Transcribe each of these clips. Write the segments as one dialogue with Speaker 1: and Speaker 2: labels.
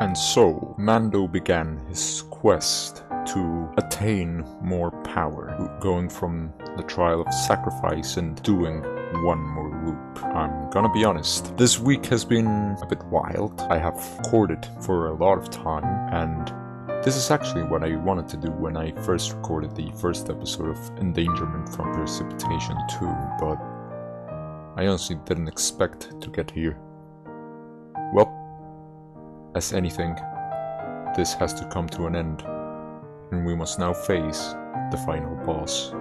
Speaker 1: And so, Mando began his quest to attain more power, going from the trial of sacrifice and doing one more loop. I'm gonna be honest, this week has been a bit wild. I have recorded for a lot of time, and this is actually what I wanted to do when I first recorded the first episode of Endangerment from Precipitation 2, but I honestly didn't expect to get here. Well, as anything, this has to come to an end, and we must now face the final boss.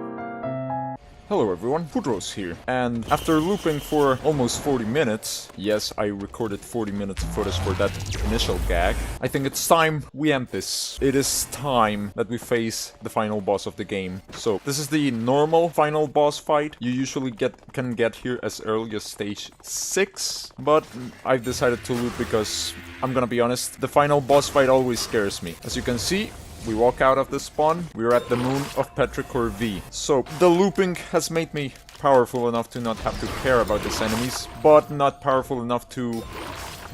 Speaker 1: Hello everyone, Poodros here, and after looping for almost 40 minutes, yes, I recorded 40 minutes of footage for that initial gag, I think it's time we end this. It is time that we face the final boss of the game. So, this is the normal final boss fight. You usually can get here as early as stage 6, but I've decided to loop because, I'm gonna be honest, the final boss fight always scares me. As you can see, we walk out of the spawn, we're at the moon of Petrichor V. So, the looping has made me powerful enough to not have to care about these enemies, but not powerful enough to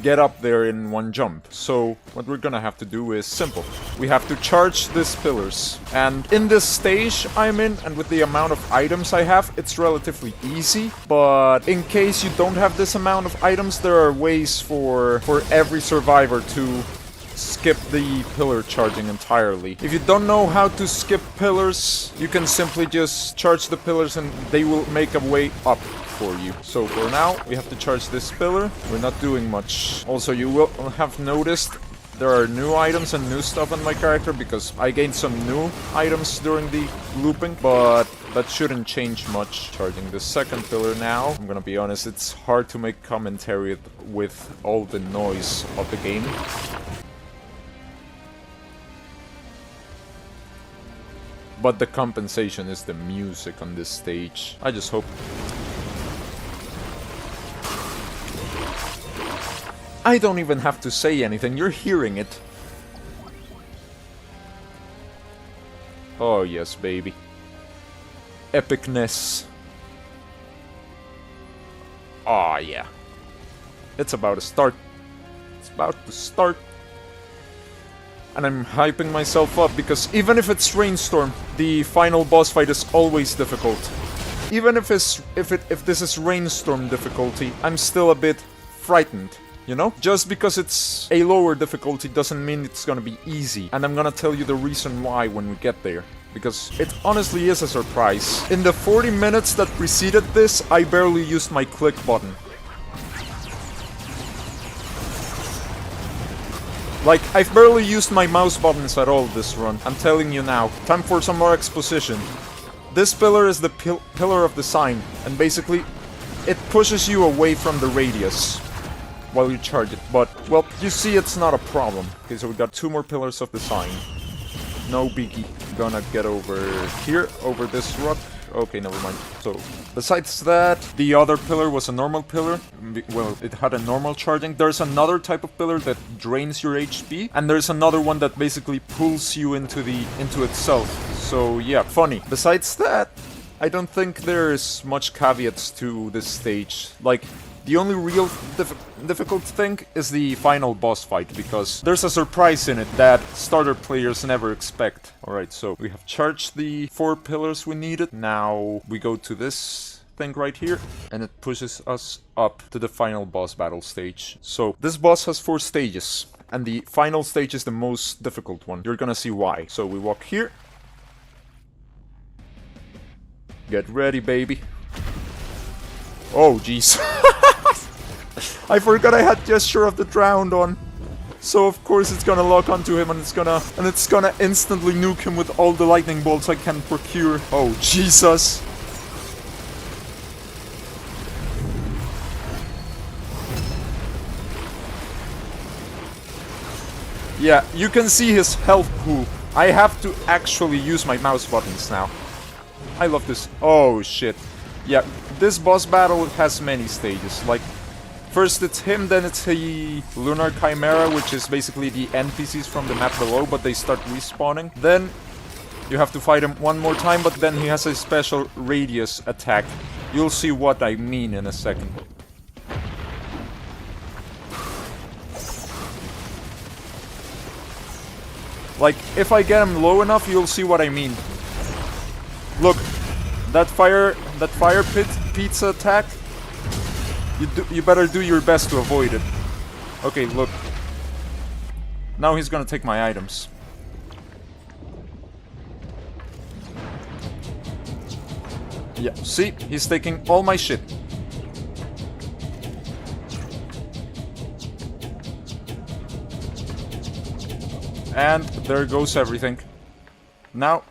Speaker 1: get up there in one jump. So, what we're gonna have to do is simple. We have to charge these pillars. And in this stage I'm in, and with the amount of items I have, it's relatively easy. But in case you don't have this amount of items, there are ways for every survivor to skip the pillar charging entirely. If you don't know how to skip pillars, you can simply just charge the pillars and they will make a way up for you. So for now, we have to charge this pillar. We're not doing much. Also, you will have noticed there are new items and new stuff on my character because I gained some new items during the looping, but that shouldn't change much. Charging the second pillar now. I'm gonna be honest, it's hard to make commentary with all the noise of the game. But the compensation is the music on this stage. I just hope. I don't even have to say anything, you're hearing it. Oh yes, baby. Epicness. Aw, yeah. It's about to start. It's about to start. And I'm hyping myself up because even if it's Rainstorm, the final boss fight is always difficult. Even if this is Rainstorm difficulty, I'm still a bit frightened, you know? Just because it's a lower difficulty doesn't mean it's gonna be easy. And I'm gonna tell you the reason why when we get there. Because it honestly is a surprise. In the 40 minutes that preceded this, I barely used my click button. Like, I've barely used my mouse buttons at all this run. I'm telling you now. Time for some more exposition. This pillar is the pillar of the sign, and basically, it pushes you away from the radius while you charge it. But, well, you see it's not a problem. Okay, so we got 2 more pillars of the sign. No biggie. Gonna get over here, over this rock. Okay, never mind. So, besides that, the other pillar was a normal pillar. Well, it had a normal charging. There's another type of pillar that drains your HP, and there's another one that basically pulls you into itself. So, yeah, funny. Besides that, I don't think there's much caveats to this stage. Like, the only real difficult thing is the final boss fight, because there's a surprise in it that starter players never expect. Alright, so we have charged the 4 pillars we needed. Now we go to this thing right here, and it pushes us up to the final boss battle stage. So this boss has 4 stages, and the final stage is the most difficult one. You're gonna see why. So we walk here. Get ready, baby. Oh, jeez. I forgot I had Gesture of the Drowned on. So of course it's gonna lock onto him and it's gonna instantly nuke him with all the lightning bolts I can procure. Oh, Jesus. Yeah, you can see his health pool. I have to actually use my mouse buttons now. I love this. Oh, shit. Yeah, this boss battle has many stages. Like, first it's him, then it's the Lunar Chimera, which is basically the NPCs from the map below, but they start respawning. Then you have to fight him one more time, but then he has a special radius attack. You'll see what I mean in a second. Like, if I get him low enough, you'll see what I mean. Look, that fire pit pizza attack, you better do your best to avoid it. Okay, look. Now he's gonna take my items. Yeah, see? He's taking all my shit. And there goes everything. Now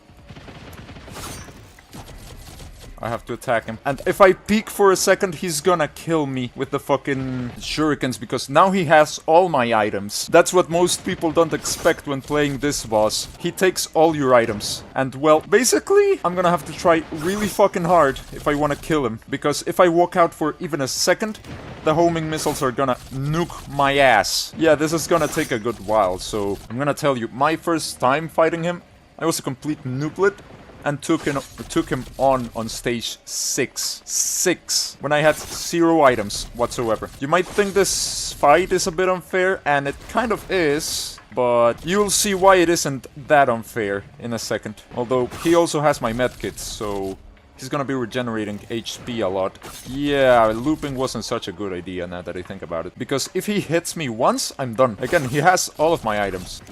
Speaker 1: I have to attack him. And if I peek for a second, he's gonna kill me with the fucking shurikens, because now he has all my items. That's what most people don't expect when playing this boss. He takes all your items. And well, basically, I'm gonna have to try really fucking hard if I wanna kill him. Because if I walk out for even a second, the homing missiles are gonna nuke my ass. Yeah, this is gonna take a good while, so I'm gonna tell you, my first time fighting him, I was a complete nooblet. And took him on stage 6. When I had 0 items whatsoever. You might think this fight is a bit unfair, and it kind of is, but you'll see why it isn't that unfair in a second. Although, he also has my medkits, so he's gonna be regenerating HP a lot. Yeah, looping wasn't such a good idea now that I think about it. Because if he hits me once, I'm done. Again, he has all of my items.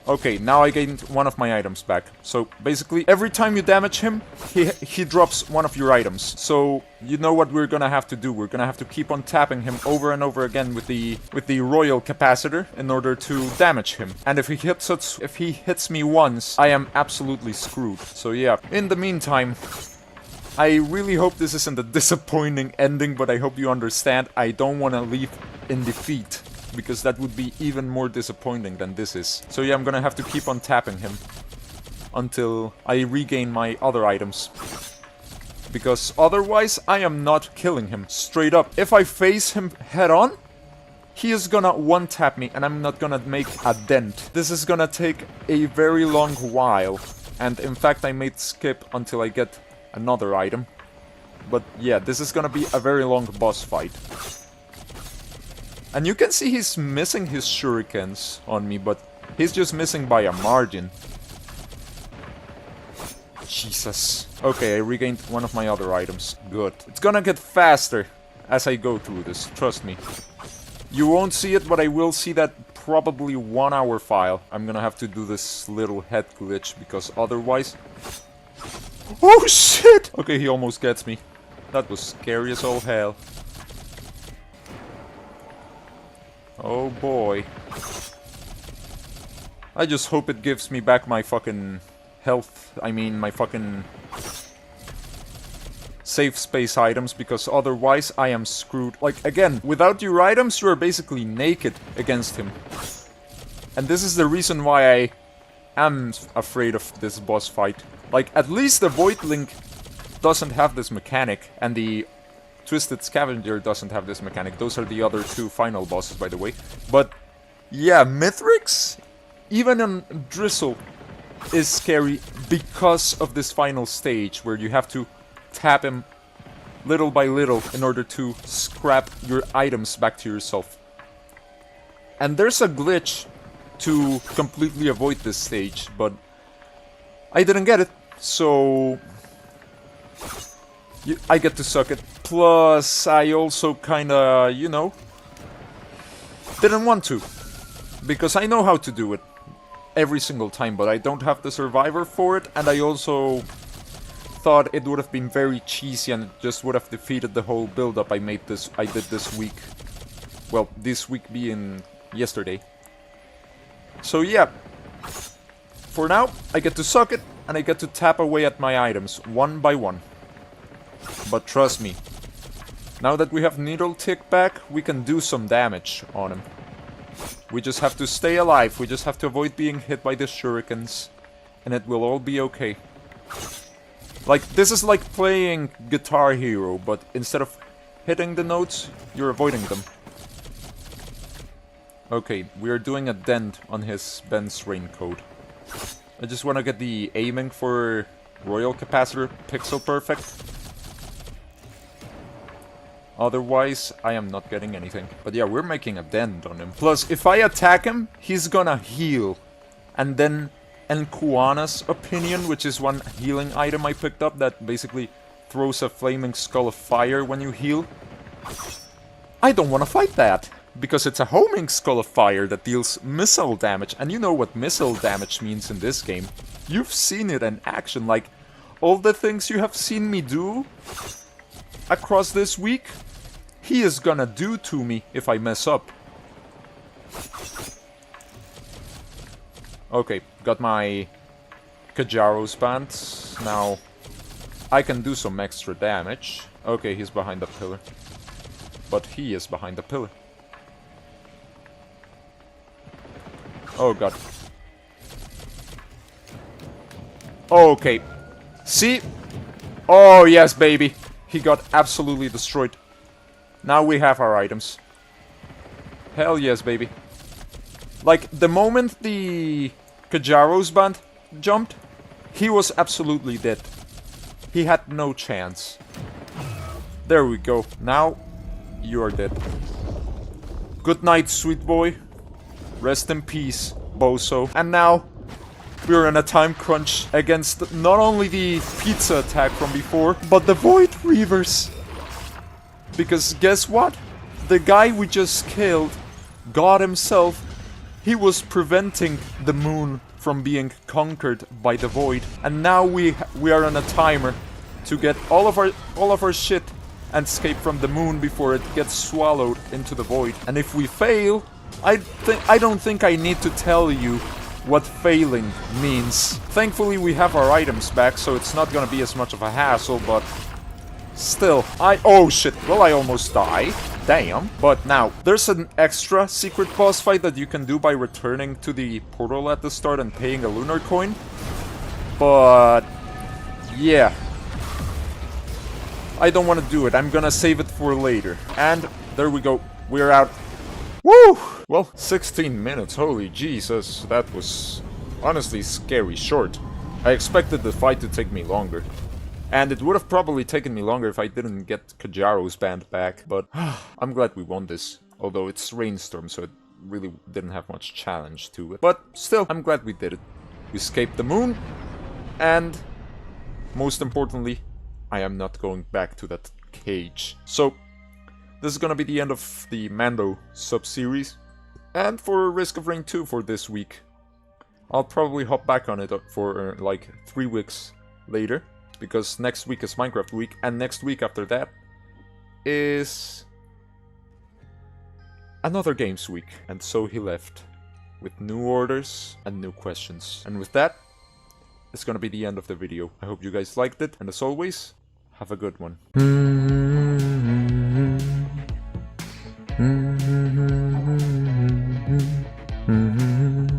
Speaker 1: Okay, now I gained one of my items back. So, basically, every time you damage him, he drops one of your items. So, you know what we're gonna have to do. We're gonna have to keep on tapping him over and over again with the royal capacitor in order to damage him. And if he hits me once, I am absolutely screwed. So yeah, in the meantime, I really hope this isn't a disappointing ending, but I hope you understand. I don't want to leave in defeat, because that would be even more disappointing than this is. So yeah, I'm gonna have to keep on tapping him until I regain my other items. Because otherwise, I am not killing him, straight up. If I face him head on, he is gonna one-tap me and I'm not gonna make a dent. This is gonna take a very long while. And in fact, I might skip until I get another item. But yeah, this is gonna be a very long boss fight. And you can see he's missing his shurikens on me, but he's just missing by a margin. Jesus. Okay, I regained one of my other items. Good. It's gonna get faster as I go through this, trust me. You won't see it, but I will see that probably 1 hour file. I'm gonna have to do this little head glitch, because otherwise... Oh shit! Okay, he almost gets me. That was scary as all hell. Oh boy. I just hope it gives me back my fucking health. I mean, my fucking safe space items, because otherwise I am screwed. Like, again, without your items, you are basically naked against him. And this is the reason why I am afraid of this boss fight. Like, at least the Void Link doesn't have this mechanic, and the Twisted Scavenger doesn't have this mechanic. Those are the other two final bosses, by the way. But, yeah, Mithrix, even on Drizzle, is scary because of this final stage, where you have to tap him little by little in order to scrap your items back to yourself. And there's a glitch to completely avoid this stage, but I didn't get it, so I get to suck it. Plus, I also kinda, you know, didn't want to, because I know how to do it every single time, but I don't have the survivor for it, and I also thought it would have been very cheesy and it just would have defeated the whole build-up I did this week. Well, this week being yesterday. So yeah, for now, I get to suck it, and I get to tap away at my items, one by one. But trust me, now that we have Needle Tick back, we can do some damage on him. We just have to stay alive, we just have to avoid being hit by the shurikens, and it will all be okay. Like, this is like playing Guitar Hero, but instead of hitting the notes, you're avoiding them. Okay, we are doing a dent on his Ben's raincoat. I just want to get the aiming for Royal Capacitor pixel perfect. Otherwise, I am not getting anything. But yeah, we're making a dent on him. Plus, if I attack him, he's gonna heal. And then Enkuana's Opinion, which is one healing item I picked up that basically throws a flaming skull of fire when you heal. I don't want to fight that, because it's a homing skull of fire that deals missile damage, and you know what missile damage means in this game. You've seen it in action, like all the things you have seen me do across this week, he is gonna do to me if I mess up. Okay, got my Kajaro's band. Now I can do some extra damage. Okay, he's behind the pillar. But he is behind the pillar. Oh god. Okay. See? Oh yes, baby. He got absolutely destroyed. Now we have our items. Hell yes, baby. Like, the moment the Kajaro's band jumped, he was absolutely dead. He had no chance. There we go. Now, you are dead. Good night, sweet boy. Rest in peace, bozo. And now, we're in a time crunch against not only the pizza attack from before, but the Void Reavers. Because guess what? The guy we just killed, God himself, he was preventing the moon from being conquered by the Void. And now we are on a timer to get all of our shit and escape from the moon before it gets swallowed into the Void. And if we fail, I don't think I need to tell you what failing means. Thankfully we have our items back, so it's not gonna be as much of a hassle, but still, oh shit, well I almost died. Damn. But now, there's an extra secret boss fight that you can do by returning to the portal at the start and paying a lunar coin. But yeah, I don't want to do it. I'm gonna save it for later. And there we go. We're out. Woo! Well, 16 minutes. Holy Jesus. That was honestly scary short. I expected the fight to take me longer. And it would have probably taken me longer if I didn't get Kajaro's band back. But I'm glad we won this. Although it's Rainstorm, so it really didn't have much challenge to it. But still, I'm glad we did it. We escaped the moon. And most importantly, I am not going back to that cage. So, this is gonna be the end of the Mando sub-series. And for Risk of Rain 2 for this week. I'll probably hop back on it for like 3 weeks later. Because next week is Minecraft week. And next week after that is another games week. And so he left. With new orders and new questions. And with that, it's gonna be the end of the video. I hope you guys liked it. And as always, have a good one.